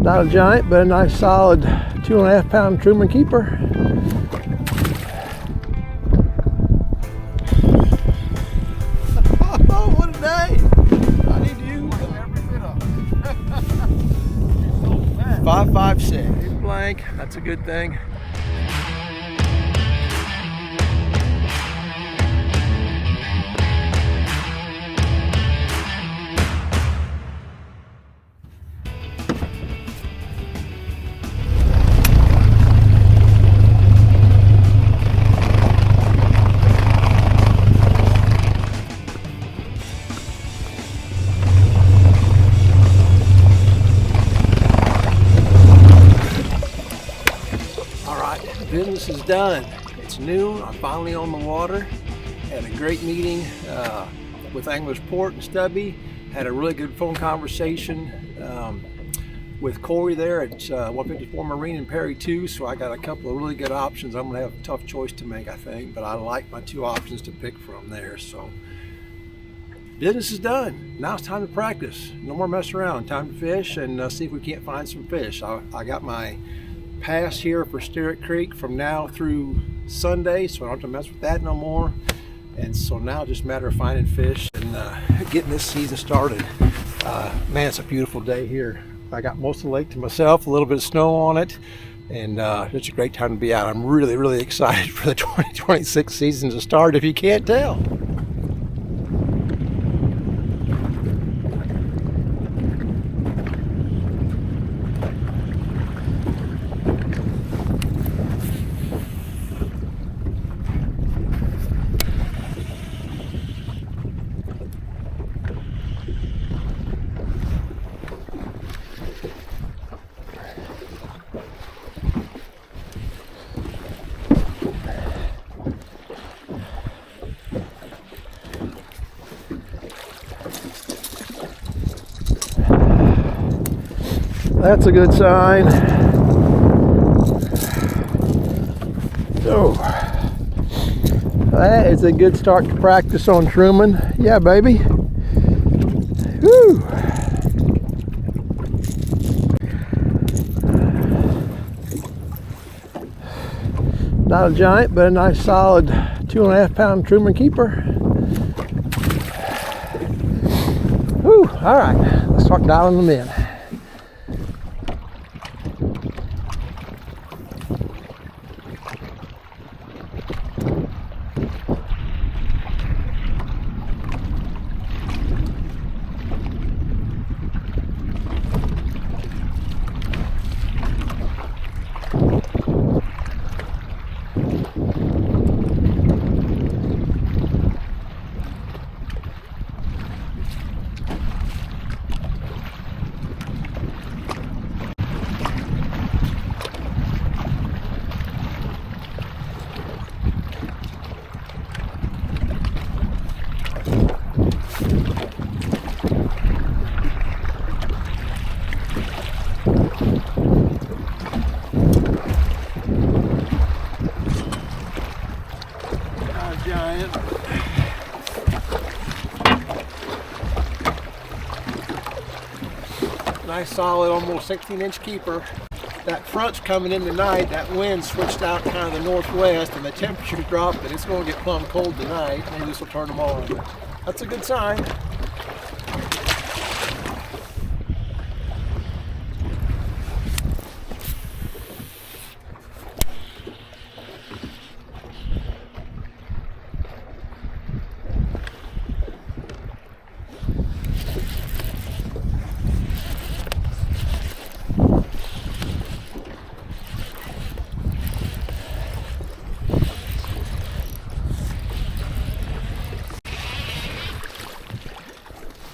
Not a giant, but a nice solid 2.5 pound Truman keeper. Oh, what a day! I need you. Every bit of it. 5.56. He's blank. That's a good thing. Business is done. It's noon. I'm finally on the water. Had a great meeting with Anglers Port and Stubby. Had a really good phone conversation with Corey there at 154 Marine and Perry 2. So I got a couple of really good options. I'm gonna have a tough choice to make, I think, but I like my two options to pick from there. So business is done. Now it's time to practice. No more mess around. Time to fish and see if we can't find some fish. I got my pass here for Sterrett Creek from now through Sunday, so I don't have to mess with that no more. And so now it's just a matter of finding fish and getting this season started. Man, it's a beautiful day here. I got most of the lake to myself, a little bit of snow on it, and it's a great time to be out. I'm really, really excited for the 2026 season to start, if you can't tell. That's a good sign. So that is a good start to practice on Truman. Yeah, baby. Woo. Not a giant, but a nice solid 2.5 pound Truman keeper. Woo. All right, let's start dialing them in. Nice solid almost 16-inch keeper. That front's coming in tonight. That wind switched out kind of the northwest and the temperature's dropped and it's going to get plumb cold tonight. Maybe this will turn them on. But that's a good sign.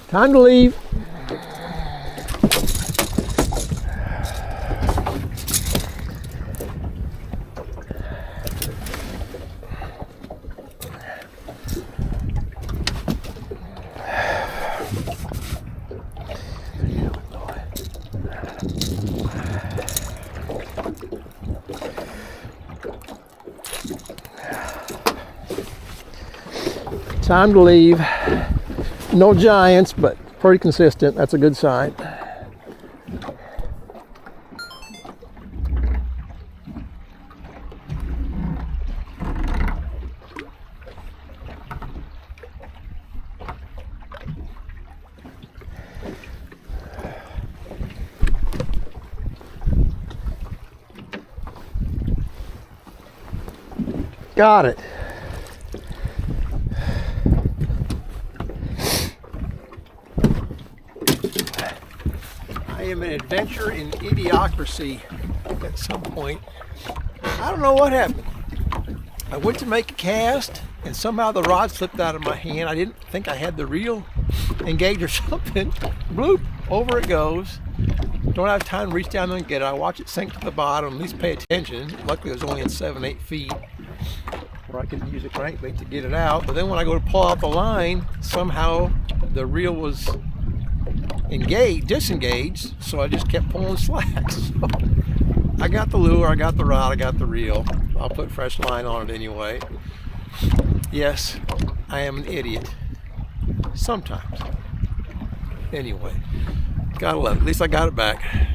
Time to leave. Time to leave. No giants, but pretty consistent. That's a good sign. Got it. I am an adventure in idiocracy at some point. I don't know what happened. I went to make a cast and somehow the rod slipped out of my hand. I didn't think I had the reel engaged or something. Bloop, over it goes. Don't have time to reach down there and get it. I watch it sink to the bottom, at least pay attention. Luckily it was only at 7-8 feet where I could use a crankbait to get it out. But then when I go to pull out the line, somehow the reel was disengaged, so I just kept pulling slack. So I got the lure, I got the rod, I got the reel. I'll put fresh line on it anyway. Yes, I am an idiot. Sometimes. Anyway, gotta love it. At least I got it back.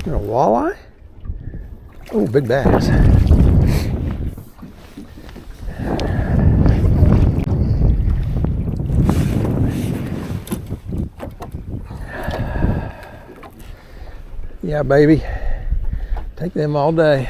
A walleye? Oh, big bass. Yeah, baby. Take them all day.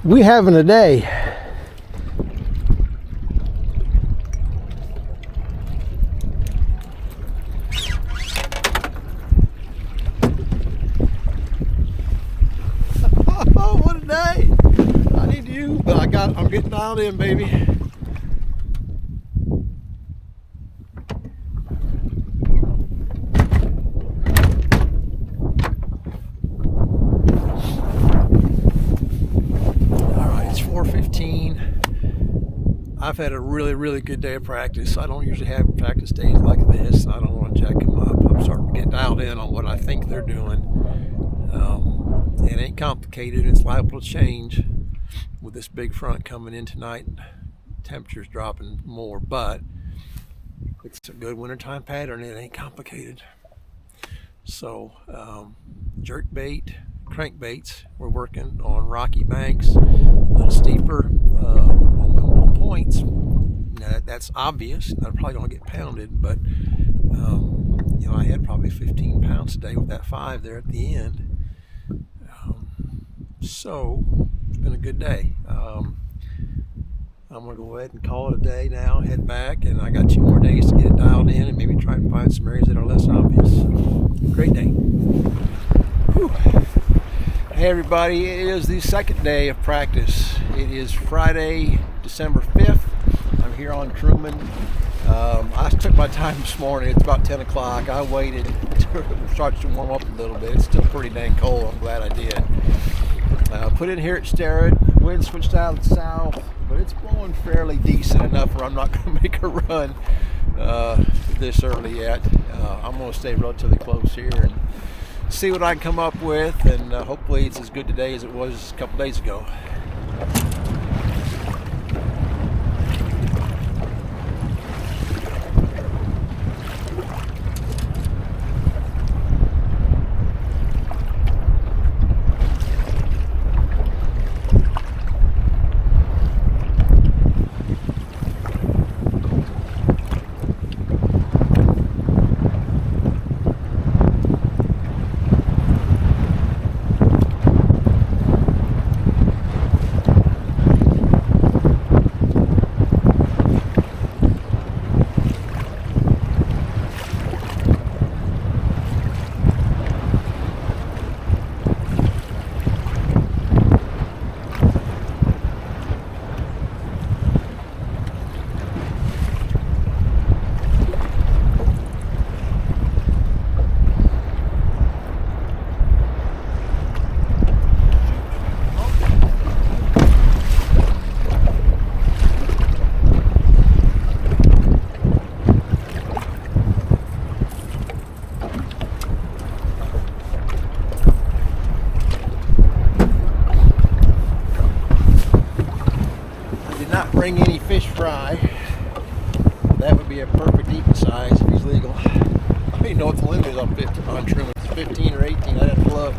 We having a day. Oh, what a day. I need you, but I'm getting dialed in, baby. I've had a really good day of practice. I don't usually have practice days like this. I don't want to jack them up. I'm starting to get dialed in on what I think they're doing. It ain't complicated. It's liable to change with this big front coming in tonight. Temperatures dropping more, but it's a good wintertime pattern. It ain't complicated. So jerk bait, crankbaits. We're working on rocky banks, a little steeper. On points. Now that's obvious. I'm probably going to get pounded, but you know, I had probably 15 pounds today with that 5 there at the end. So it's been a good day. I'm going to go ahead and call it a day now, head back, and I got 2 more days to get it dialed in and maybe try and find some areas that are less obvious. Great day. Whew. Hey everybody, it is the second day of practice. It is Friday, December 5th. I'm here on Truman. I took my time this morning. It's about 10 o'clock. I waited until it starts to warm up a little bit. It's still pretty dang cold. I'm glad I did. Put in here at Starrett. Wind switched out to south, but it's blowing fairly decent enough where I'm not going to make a run this early yet. I'm going to stay relatively close here and see what I can come up with, and hopefully it's as good today as it was a couple days ago. Bring any fish fry. That would be a perfect eating size if he's legal. I don't even know what the limit is on Truman. It's 15 or 18. I'd have to look.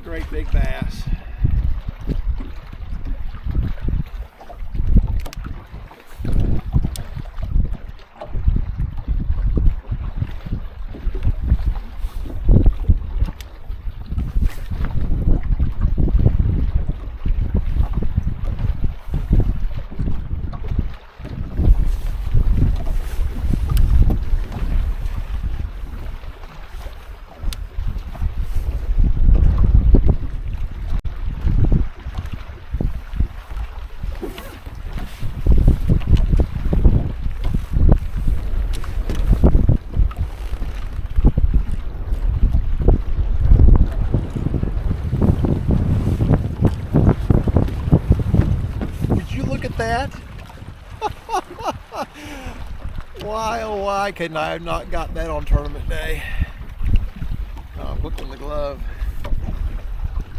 Great big bass. That? Why, oh why couldn't I have not got that on tournament day? Hooked on the glove.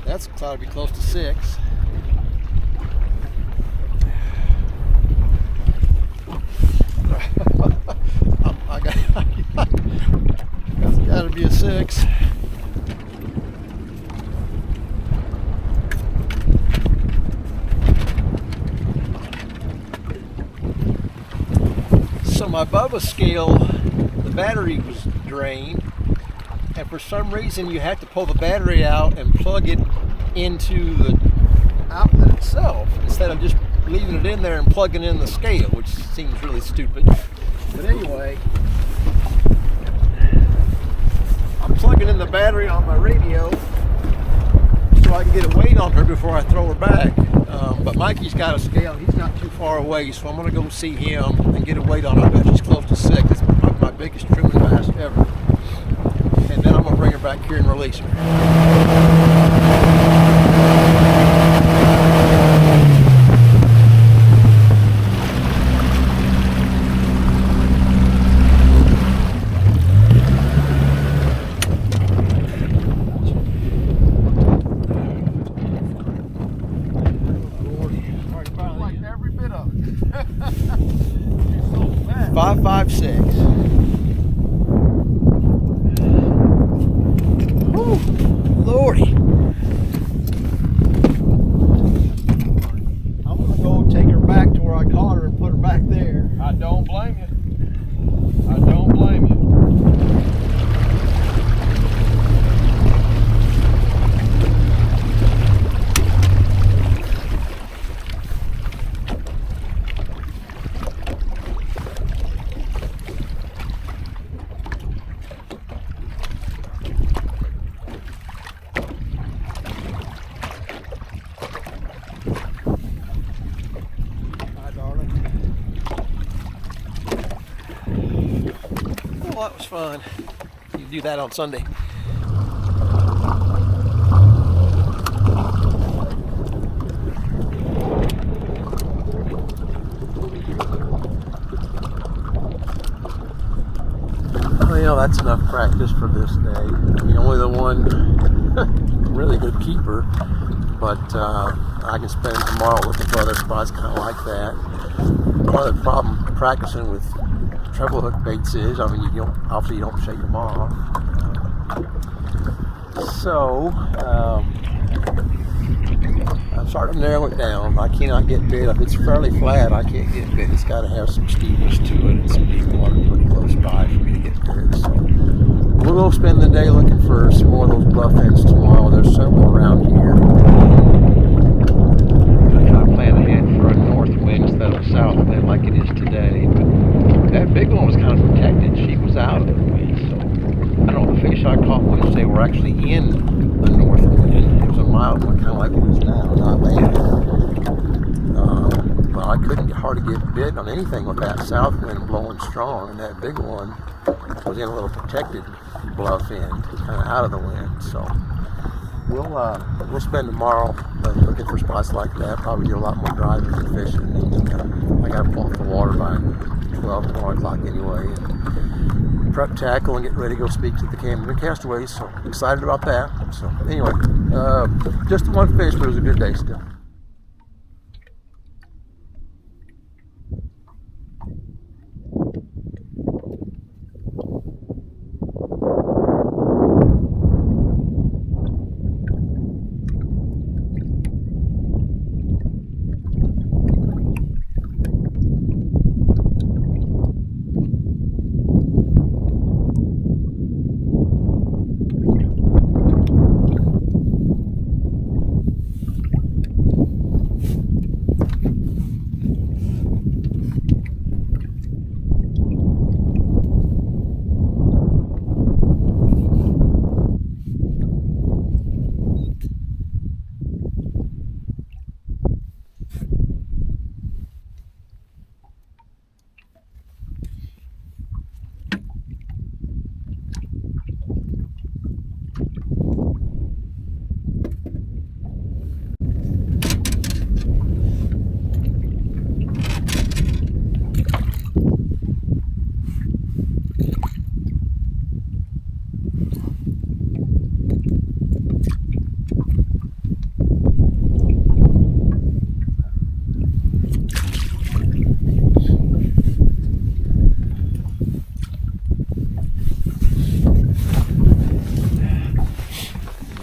That's got to be close to 6. That's got to be a 6. So my Bubba scale, the battery was drained, and for some reason you have to pull the battery out and plug it into the outlet itself instead of just leaving it in there and plugging in the scale, which seems really stupid. But anyway, I'm plugging in the battery on my radio so I can get a weight on her before I throw her back. But Mikey's got a scale. He's not too far away, so I'm going to go see him and get a weight on her. I bet she's close to 6. It's probably my biggest Truman bass ever. And then I'm going to bring her back here and release her. 5.6. Whew, Lordy. I'm gonna go take her back to where I caught her and put her back there. I don't blame you. I don't blame you. Well, that was fun. You do that on Sunday. Well, that's enough practice for this day. I mean, only the one really good keeper, but I can spend tomorrow looking for other spots kind of like that. Part of the problem practicing with treble hook baits is, I mean, you don't shake them off. So I'm starting to narrow it down. I cannot get bit. If it's fairly flat, I can't get bit. It's got to have some steepness to it and some deep water pretty close by for me to get bit. So we'll go spend the day looking for some more of those bluff ends tomorrow. There's several around here. I plan to head for a north wind instead of a south wind like it is today. But that big one was kind of protected. She was out of the wind, so I don't know. The fish I caught Wednesday were actually in the north wind. It was a mild one, kind of like it is now, not bad. But I couldn't hardly get bit on anything with that south wind blowing strong, and that big one was in a little protected bluff end, kind of out of the wind. So we'll spend tomorrow looking for spots like that. Probably do a lot more driving and fishing. And, I got to pull off the water by 12 or 1 o'clock anyway. And prep tackle and get ready to go speak to the Camden Castaways. So excited about that. So anyway, just the one fish, but it was a good day still.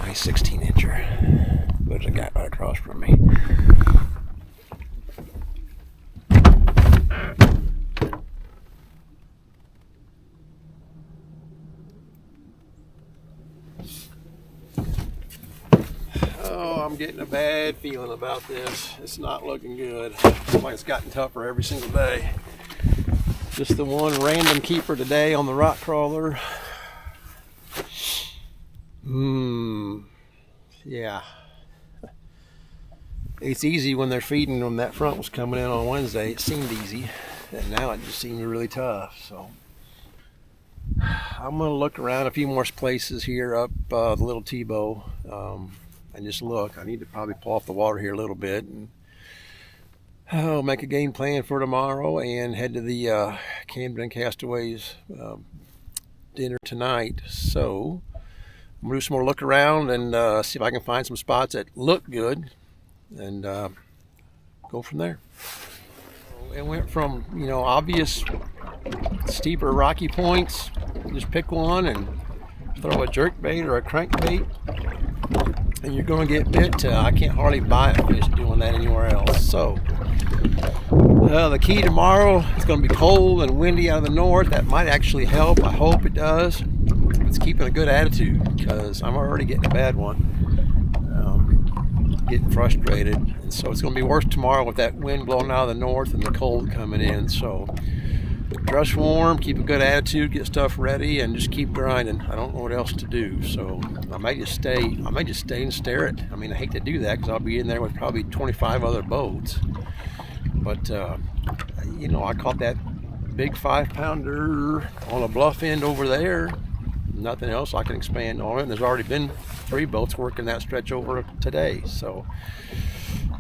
Nice 16-incher. There's a guy right across from me. Oh, I'm getting a bad feeling about this. It's not looking good. Looks like it's gotten tougher every single day. Just the one random keeper today on the rock crawler. Yeah. It's easy when they're feeding when that front was coming in on Wednesday. It seemed easy, and now it just seems really tough. So I'm going to look around a few more places here up the Little Tebow and just look. I need to probably pull off the water here a little bit and I'll make a game plan for tomorrow and head to the Camden Castaways dinner tonight. So I'm going to do some more look around and see if I can find some spots that look good and go from there. It went from, obvious steeper rocky points, just pick one and throw a jerk bait or a crankbait, and you're going to get bit to I can't hardly buy a fish doing that anywhere else. So the key tomorrow, it's going to be cold and windy out of the north. That might actually help. I hope it does. It's keeping a good attitude, because I'm already getting a bad one. Getting frustrated, and so it's going to be worse tomorrow with that wind blowing out of the north and the cold coming in. So dress warm, keep a good attitude, get stuff ready, and just keep grinding. I don't know what else to do, so I might just stay and stare it. I mean, I hate to do that because I'll be in there with probably 25 other boats, but I caught that big 5-pounder on a bluff end over there. Nothing else I can expand on it, and there's already been 3 boats working that stretch over today, so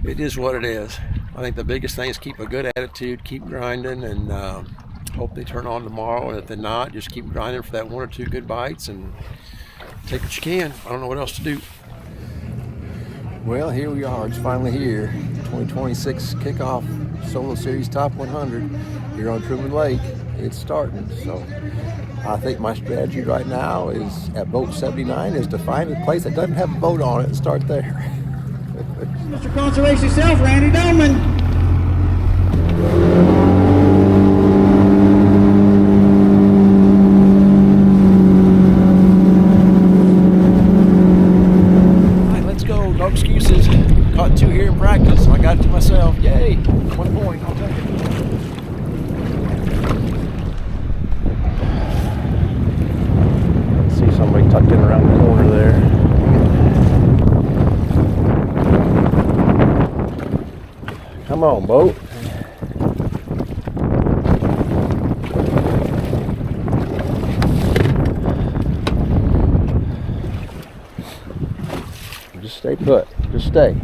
it is what it is. I think the biggest thing is keep a good attitude, keep grinding, and hope they turn on tomorrow, and if they're not, just keep grinding for that 1 or 2 good bites and take what you can. I don't know what else to do. Well, here we are. It's finally here. 2026 kickoff Solo Series Top 100 here on Truman Lake. It's starting, so I think my strategy right now is at boat 79 is to find a place that doesn't have a boat on it and start there. Mr. Conservation yourself, Randy Dolman. All right, let's go. No excuses. Caught 2 here in practice, so I got it to myself. Yay! 1 point. I'll take it. See somebody tucked in around the corner there. Come on, boat. Just stay put. Just stay.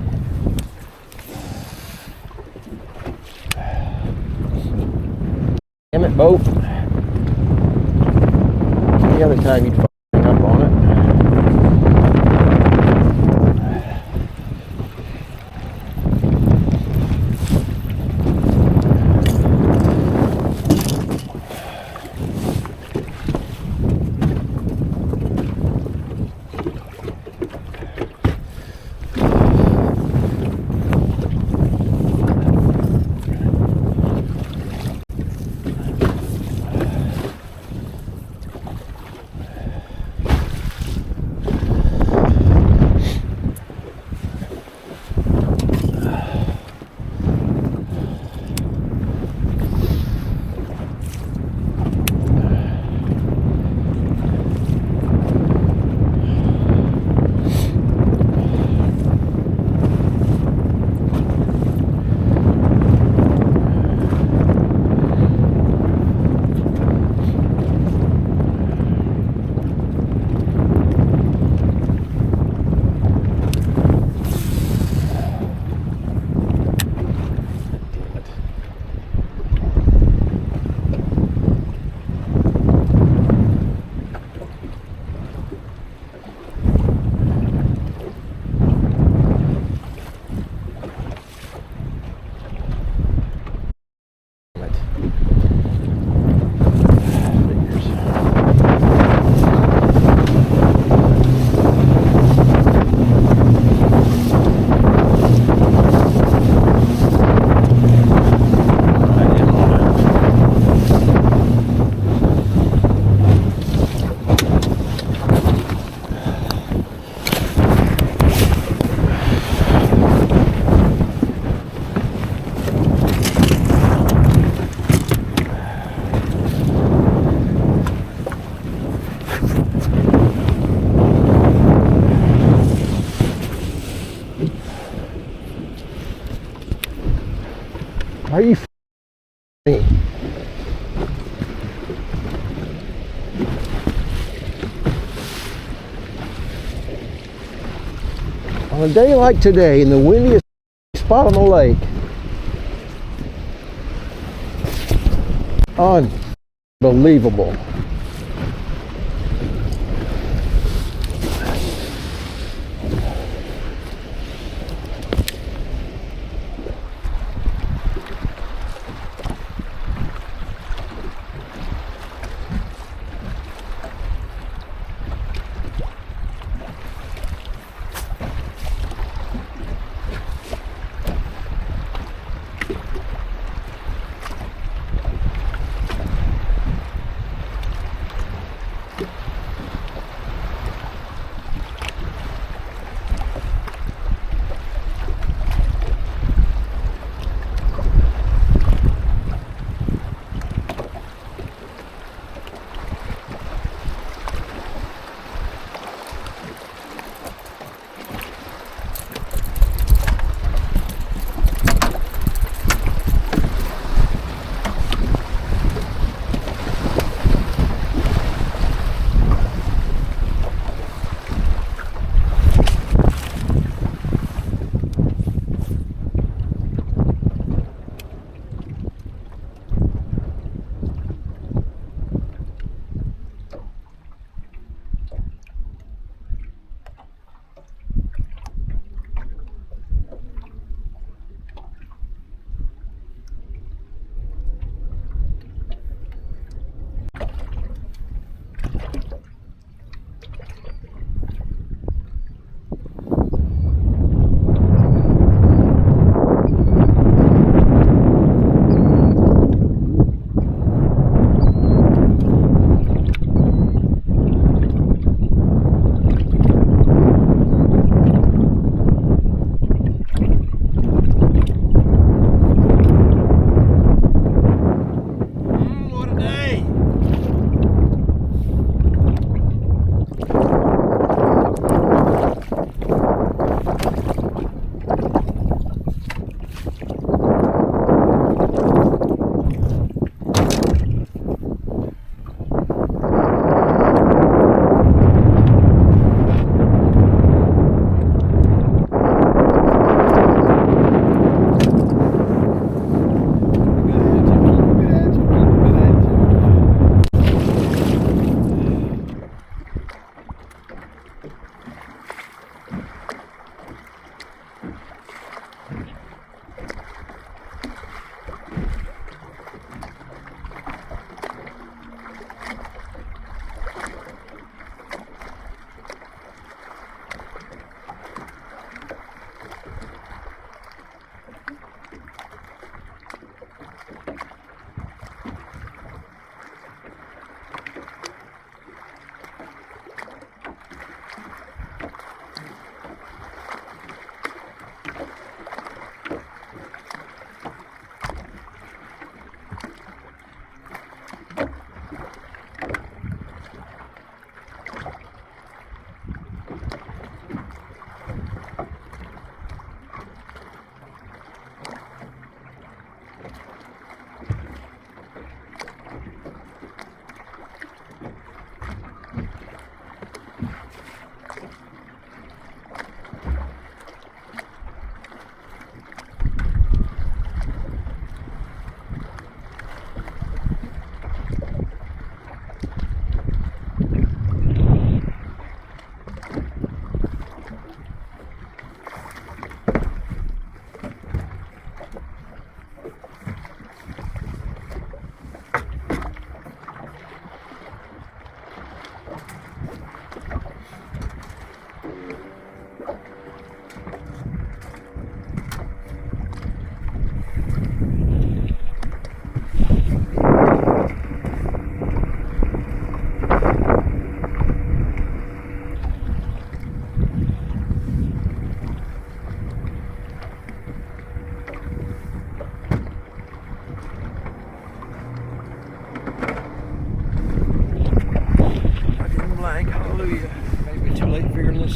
Damn it, boat. The other time you'd hang up on it. Are you me? On a day like today, in the windiest spot on the lake, unbelievable.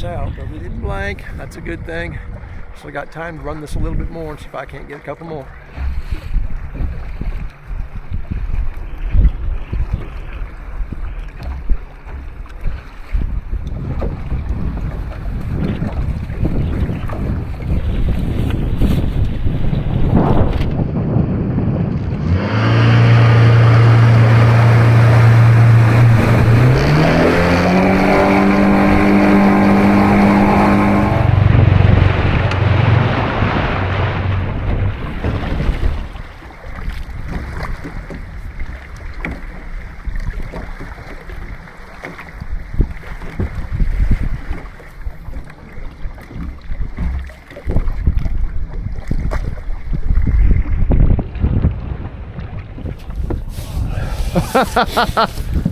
Out, but we didn't blank. That's a good thing. So I got time to run this a little bit more and see if I can't get a couple more.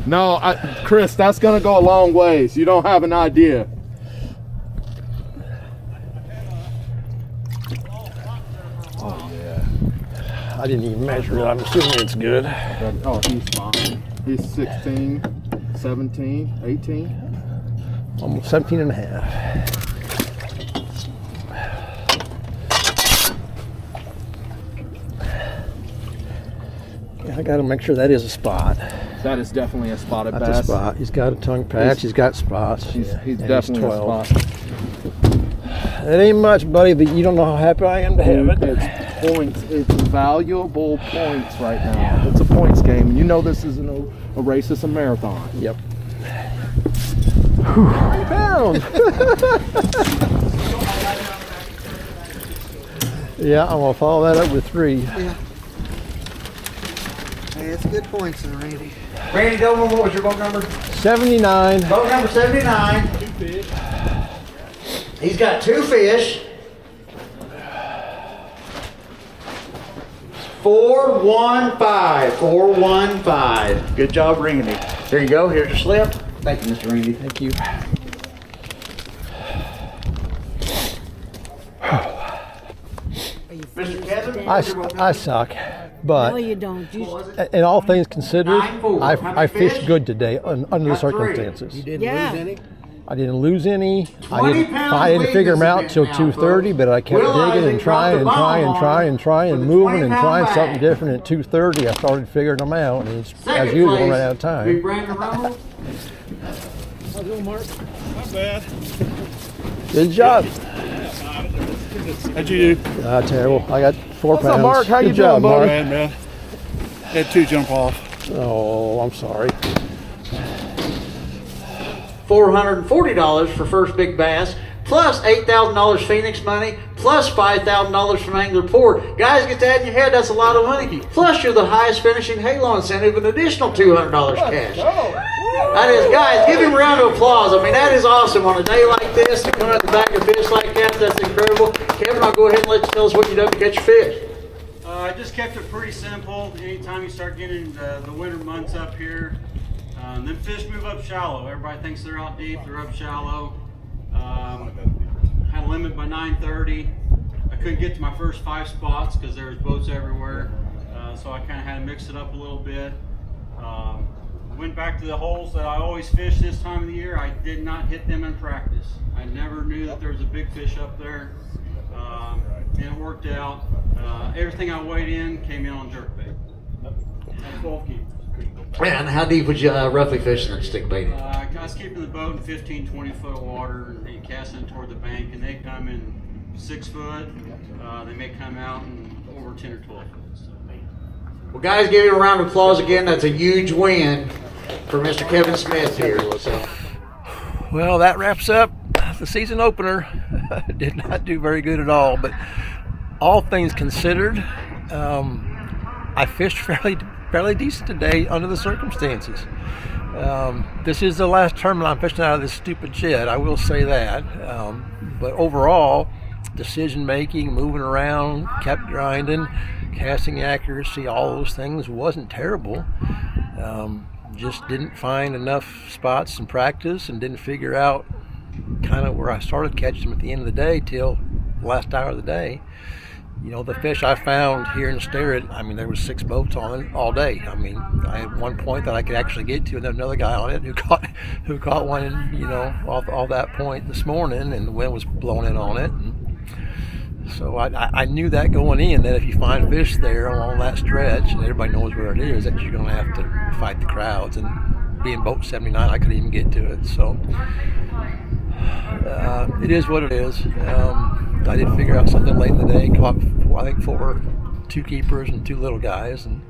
No, Chris, that's gonna go a long ways. You don't have an idea. Oh yeah. I didn't even measure it. I'm assuming it's good. Oh, he's fine. He's 16, 17, 18. Almost 17 and a half. I got to make sure that is a spot. That is definitely a spotted bass. That's a spot. He's got a tongue patch. He's got spots. He's definitely a spot. It ain't much, buddy, but you don't know how happy I am to have it. It's points. It's valuable points right now. It's a points game. You know this isn't a race. It's a marathon. Yep. 3 pounds. Yeah, I'm going to follow that up with 3. Yeah. Hey, it's good points there, Randy. Randy Doman, what was your boat number? 79. Boat number 79. 2 fish. He's got 2 fish. 415. 415. Good job, Randy. Here you go. Here's your slip. Thank you, Mr. Randy. Thank you. Mr. Kevin, I suck, but No, you don't. in all things considered, 9-4. How many I fished fish? good today under the Got 3. circumstances. Yeah. I didn't lose any. 20 pounds I didn't weight figure this them out event till now, 2:30, but I kept Will digging and Isaac trying and dropped the trying and bomb trying and trying and moving and 20-pound trying bag. something different. At 2:30, I started figuring them out, and it's, as Second usual, place, ran out of Big time. Brandon Rumble. How's it going, Mark? Not bad. Good job. How'd you do? Terrible. I got 4 What's pounds. up, Mark? How Good you job, doing, Mark? Man. Had 2 jump off. Oh, I'm sorry. $440 for first big bass, plus $8,000 Phoenix money, plus $5,000 from Angler Port. Guys, get that in your head. That's a lot of money. Plus, you're the highest finishing halo incentive, an additional $200 cash. That is, guys, give him a round of applause. I mean, that is awesome on a day like this to come out the back of fish like that. That's incredible. Kevin, I'll go ahead and let you tell us what you done to catch your fish. I just kept it pretty simple. Anytime you start getting the winter months up here, then fish move up shallow. Everybody thinks they're out deep, they're up shallow. Had a limit by 9:30. I couldn't get to my first 5 spots because there was boats everywhere. So I kind of had to mix it up a little bit. Went back to the holes that I always fish this time of the year. I did not hit them in practice. I never knew that there was a big fish up there. And it worked out. Everything I weighed in came in on jerkbait. Had 12 keepers. And how deep would you roughly fishing that stick bait? I was keeping the boat in 15, 20 foot of water and casting it toward the bank, and they come in 6 foot. They may come out in over 10 or 12 foot. So. Well, guys, give him a round of applause again. That's a huge win for Mr. Kevin Smith here. So. Well, that wraps up the season opener. Did not do very good at all, but all things considered, I fished fairly decent today under the circumstances. This is the last tournament I'm fishing out of this stupid shed, I will say that. But overall, decision making, moving around, kept grinding, casting accuracy, all those things wasn't terrible. Just didn't find enough spots in practice and didn't figure out kind of where I started catching them at the end of the day till the last hour of the day. You know, the fish I found here in Sterrett, I mean, there was 6 boats on it all day. I mean, I had one point that I could actually get to, and then another guy on it who caught one, you know, off that point this morning, and the wind was blowing in on it. And so I knew that going in, that if you find fish there along that stretch, and everybody knows where it is, that you're going to have to fight the crowds. And being boat 79, I couldn't even get to it. So it is what it is. I did figure out something late in the day, caught I think 2 keepers and 2 little guys, and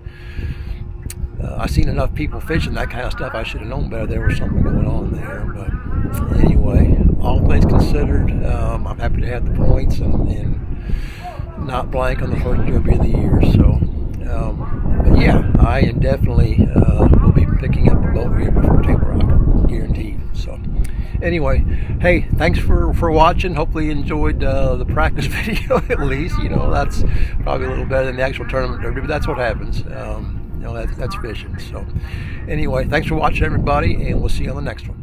I seen enough people fishing that kind of stuff. I should have known better there was something going on there. But anyway, all things considered, I'm happy to have the points and not blank on the first derby of the year. So but yeah, I definitely will be picking up a boat here before Table Rock, guaranteed. So anyway, hey, thanks for watching. Hopefully you enjoyed the practice video at least. You know, that's probably a little better than the actual tournament derby, but that's what happens. You know, that's fishing. So anyway, thanks for watching, everybody, and we'll see you on the next one.